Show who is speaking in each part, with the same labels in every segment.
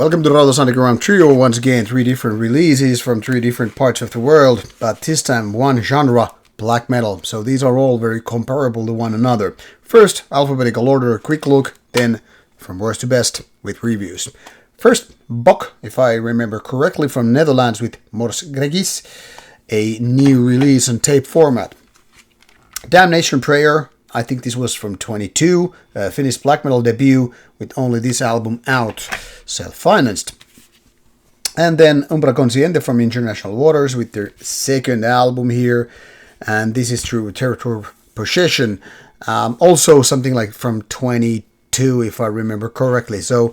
Speaker 1: Welcome to Rauta's Underground Trio. Once again, 3 different releases from 3 different parts of the world, but this time one genre, black metal. So these are all very comparable to one another. First, alphabetical order, a quick look, then from worst to best with reviews. First, Bok, if I remember correctly, from Netherlands with Gregis, a new release on tape format. Damnation Prayer, I think this was from 22, Finnish black metal debut with only this album out, self-financed. And then Umbra Conscientia from International Waters with their second album here, and this is through Terratur Possession, also something like from 22 if I remember correctly. So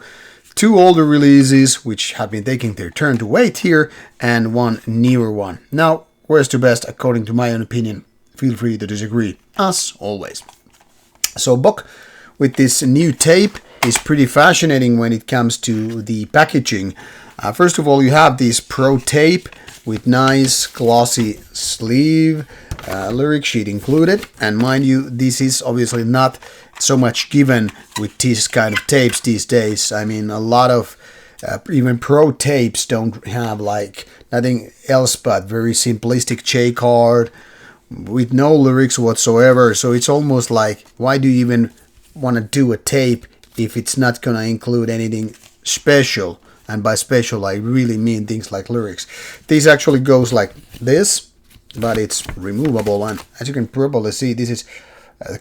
Speaker 1: 2 older releases which have been taking their turn to wait here, and one newer one. Now, worst to best according to my own opinion. Feel free to disagree, as always. So Bok, with this new tape, is pretty fascinating when it comes to the packaging. First of all, you have this pro tape with nice glossy sleeve, lyric sheet included. And mind you, this is obviously not so much given with these kind of tapes these days. I mean, a lot of even pro tapes don't have like nothing else but very simplistic J card with no lyrics whatsoever. So it's almost like, why do you even want to do a tape if it's not gonna include anything special? And by special I really mean things like lyrics. This actually goes like this, but it's removable, and as you can probably see, this is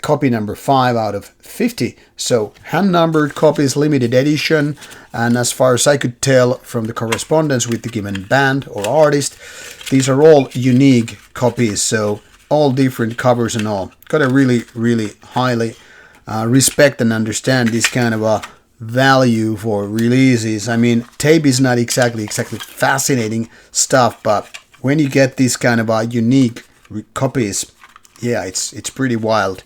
Speaker 1: copy number 5 out of 50. So hand numbered copies, limited edition, and as far as I could tell from the correspondence with the given band or artist, these are all unique copies, so all different covers and all. Gotta really highly respect and understand this kind of a value for releases. I mean, tape is not exactly fascinating stuff, but when you get this kind of unique copies, yeah, it's pretty wild.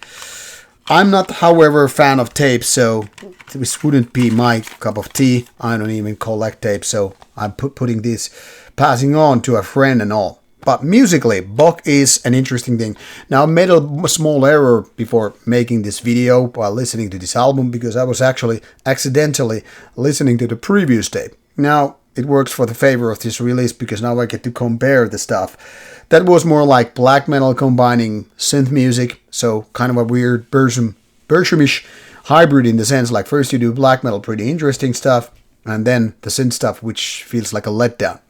Speaker 1: I'm not, however, a fan of tape, so this wouldn't be my cup of tea. I don't even collect tape, so I'm putting this, passing on to a friend and all. But musically, Bok is an interesting thing. Now, I made a small error before making this video while listening to this album, because I was actually accidentally listening to the previous tape. Now, it works for the favor of this release, because now I get to compare the stuff. That was more like black metal combining synth music, so kind of a weird Bershamish hybrid in the sense, like first you do black metal, pretty interesting stuff, and then the synth stuff, which feels like a letdown.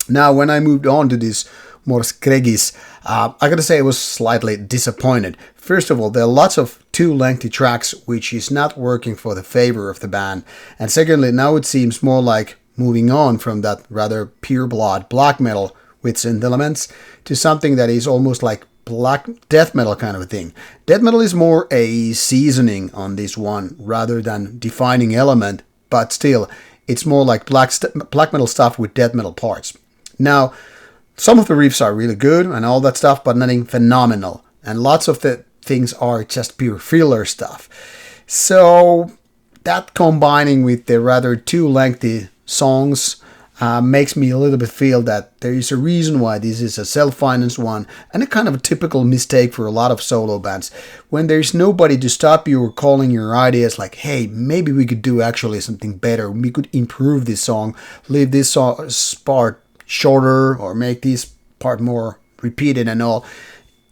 Speaker 1: Now, when I moved on to this Gregis, I gotta say I was slightly disappointed. First of all, there are lots of too lengthy tracks, which is not working for the favor of the band. And secondly, now it seems more like moving on from that rather pure blood black metal with synth elements to something that is almost like black death metal kind of a thing. Death metal is more a seasoning on this one rather than defining element, but still, it's more like black metal stuff with death metal parts. Now, some of the riffs are really good and all that stuff, but nothing phenomenal. And lots of the things are just pure filler stuff. So that combining with the rather too lengthy songs makes me a little bit feel that there is a reason why this is a self-financed one, and a kind of a typical mistake for a lot of solo bands. When there's nobody to stop you or calling your ideas like, hey, maybe we could do actually something better. We could improve this song, leave this part shorter, or make this part more repeated and all.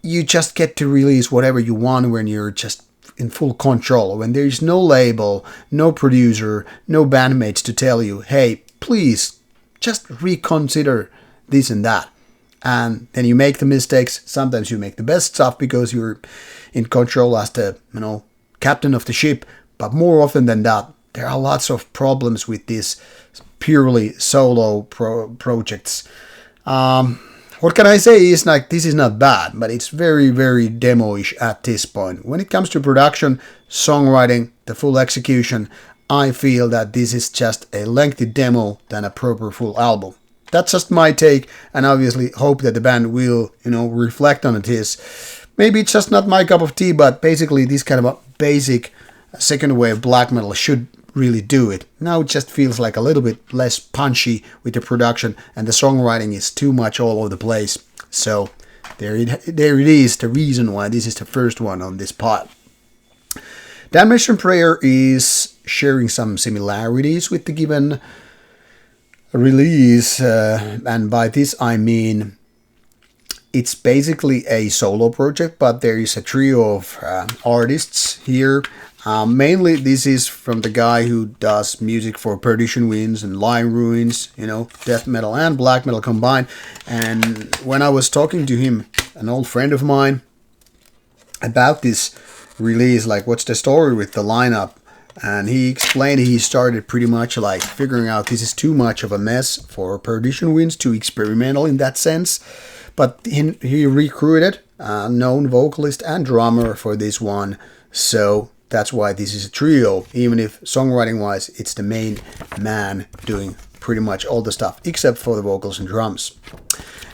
Speaker 1: You just get to release whatever you want when you're just in full control. When there's no label, no producer, no bandmates to tell you, hey, please just reconsider this and that. And then you make the mistakes. Sometimes you make the best stuff because you're in control as the, captain of the ship. But more often than that, there are lots of problems with this purely solo projects. What can I say is, like, this is not bad, but it's very demo-ish at this point. When it comes to production, songwriting, the full execution, I feel that this is just a lengthy demo than a proper full album. That's just my take, and obviously hope that the band will, reflect on it. Maybe it's just not my cup of tea, but basically this kind of a basic second wave black metal should really do it. Now it just feels like a little bit less punchy with the production, and the songwriting is too much all over the place. So there it is, the reason why this is the first one on this pod. Damnation Prayer is sharing some similarities with the given release, and by this I mean it's basically a solo project, but there is a trio of artists here. Mainly this is from the guy who does music for Perdition Winds and Lying Ruins, you know, death metal and black metal combined. And when I was talking to him, an old friend of mine, about this release, like what's the story with the lineup, and he explained he started pretty much like figuring out this is too much of a mess for Perdition Winds, too experimental in that sense. But he recruited a known vocalist and drummer for this one, so that's why this is a trio, even if songwriting-wise it's the main man doing pretty much all the stuff, except for the vocals and drums.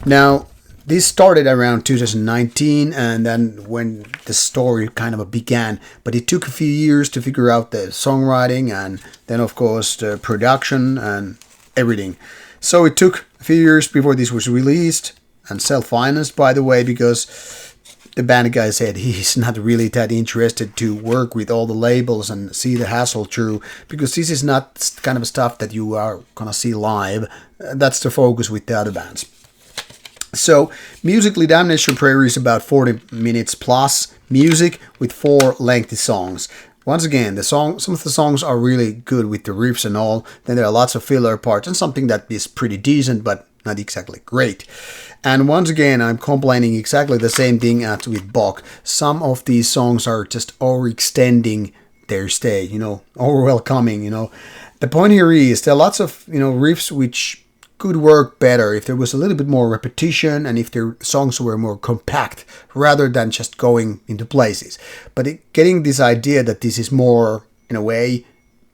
Speaker 1: Now, this started around 2019, and then when the story kind of began, but it took a few years to figure out the songwriting, and then of course the production and everything. So it took a few years before this was released, and self-financed, by the way, because the band guy said he's not really that interested to work with all the labels and see the hassle through, because this is not kind of stuff that you are gonna see live. That's the focus with the other bands. So musically, Damnation Prayer is about 40 minutes plus music with 4 lengthy songs. Once again, some of the songs are really good with the riffs and all. Then there are lots of filler parts and something that is pretty decent but not exactly great. And once again, I'm complaining exactly the same thing as with Bok. Some of these songs are just overextending their stay, you know, overwhelming, you know. The point here is there are lots of, you know, riffs which could work better if there was a little bit more repetition and if their songs were more compact rather than just going into places. But getting this idea that this is more, in a way,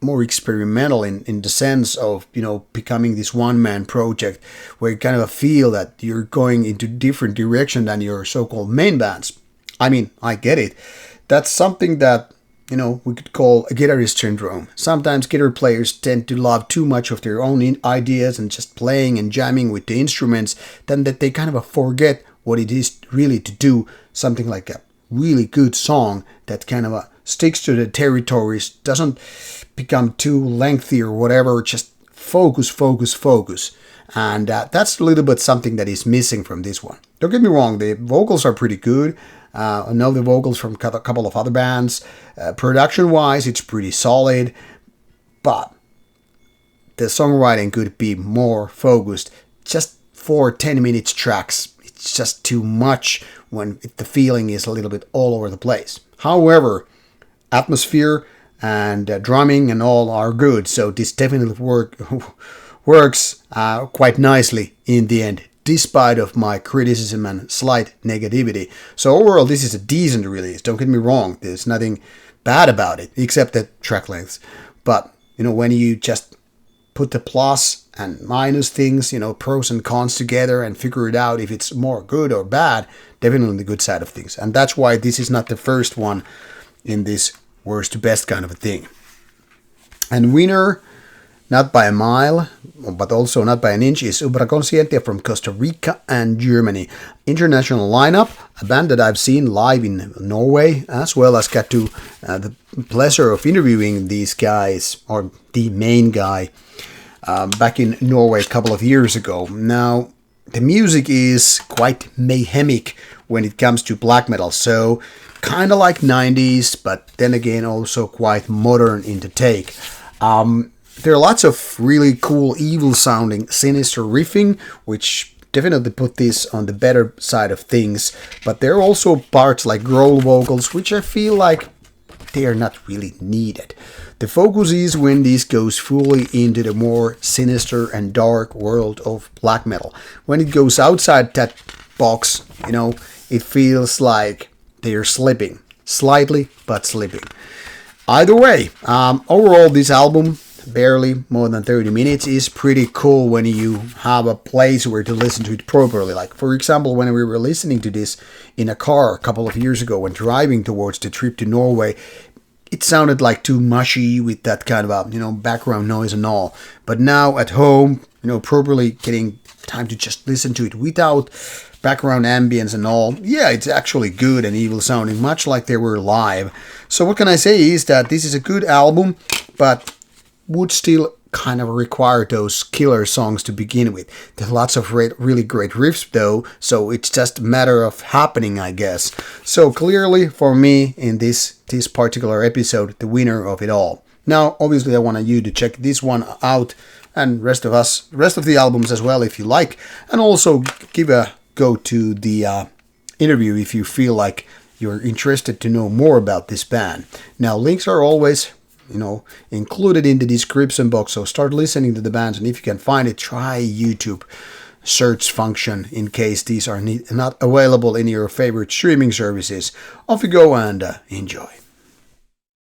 Speaker 1: more experimental in the sense of, you know, becoming this one-man project where you kind of feel that you're going into different direction than your so-called main bands. I mean, I get it. That's something that, you know, we could call a guitarist syndrome. Sometimes guitar players tend to love too much of their own ideas and just playing and jamming with the instruments, then that they kind of forget what it is really to do something like a really good song that kind of sticks to the territories, doesn't become too lengthy or whatever, just focus. And that's a little bit something that is missing from this one. Don't get me wrong, the vocals are pretty good. I know the vocals from a couple of other bands. Production-wise, it's pretty solid, but the songwriting could be more focused. Just 4 10-minute tracks, it's just too much when the feeling is a little bit all over the place. However, atmosphere and drumming and all are good, so this definitely works quite nicely in the end, despite of my criticism and slight negativity. So overall, this is a decent release. Don't get me wrong, there's nothing bad about it except the track lengths. But you know, when you just put the plus and minus things, you know, pros and cons together and figure it out if it's more good or bad, definitely the good side of things. And that's why this is not the first one in this worst to best kind of a thing. And winner, not by a mile, but also not by an inch, is Umbra Conscientia from Costa Rica and Germany. International lineup, a band that I've seen live in Norway, as well as got to the pleasure of interviewing these guys, or the main guy, back in Norway a couple of years ago. Now, the music is quite mayhemic when it comes to black metal, so kind of like 90s, but then again also quite modern in the take. There are lots of really cool, evil-sounding, sinister riffing, which definitely put this on the better side of things. But there are also parts like growl vocals, which I feel like they are not really needed. The focus is when this goes fully into the more sinister and dark world of black metal. When it goes outside that box, you know, it feels like they are slipping. Slightly, but slipping. Either way, overall this album, barely more than 30 minutes, is pretty cool when you have a place where to listen to it properly. Like, for example, when we were listening to this in a car a couple of years ago when driving towards the trip to Norway, it sounded like too mushy with that kind of you know, background noise and all. But now at home, you know, properly getting time to just listen to it without background ambience and all, yeah, it's actually good and evil sounding, much like they were live. So what can I say is that this is a good album, but would still kind of require those killer songs to begin with. There's lots of really great riffs though, so it's just a matter of happening, I guess. So clearly for me in this particular episode, the winner of it all. Now obviously I want you to check this one out and rest of the albums as well if you like, and also give a go to the interview if you feel like you're interested to know more about this band. Now links are always included in the description box, so start listening to the bands, and if you can find it, try YouTube search function in case these are not available in your favorite streaming services. Off you go and enjoy.